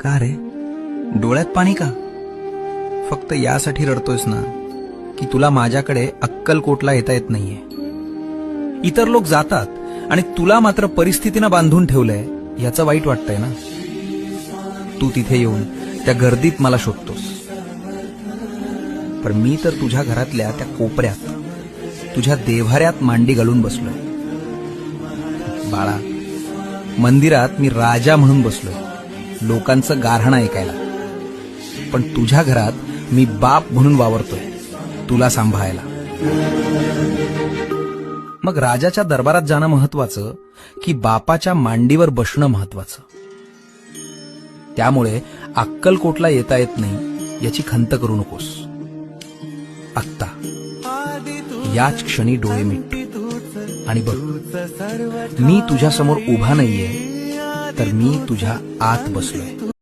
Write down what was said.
का रे, डोळ्यात पाणी का? फक्त यासाठी रडतोयस ना की तुला माझ्याकडे अक्कलकोटला येता येत नाहीये. इतर लोक जातात आणि तुला मात्र परिस्थितीनं बांधून ठेवलंय याचं वाईट वाटतंय ना. तू तिथे येऊन त्या गर्दीत मला शोधतोस, पण मी तर तुझ्या घरातल्या त्या कोपऱ्यात तुझ्या देव्हाऱ्यात मांडी घालून बसलोय. बाळा, मंदिरात मी राजा म्हणून बसलोय, लोकांचं गाऱ्हाणं ऐकायला. पण तुझ्या घरात मी बाप म्हणून वावरतोय, तुला सांभाळायला. मग राजाच्या दरबारात जाणं महत्वाचं की बापाच्या मांडीवर बसणं महत्वाचं? त्यामुळे अक्कलकोटला येता येत नाही याची खंत करू नकोस. आत्ता याच क्षणी डोळे मिट आणि बघ, मी तुझ्या समोर उभा नाहीये, तर मी तुझ्या आत बसलोय.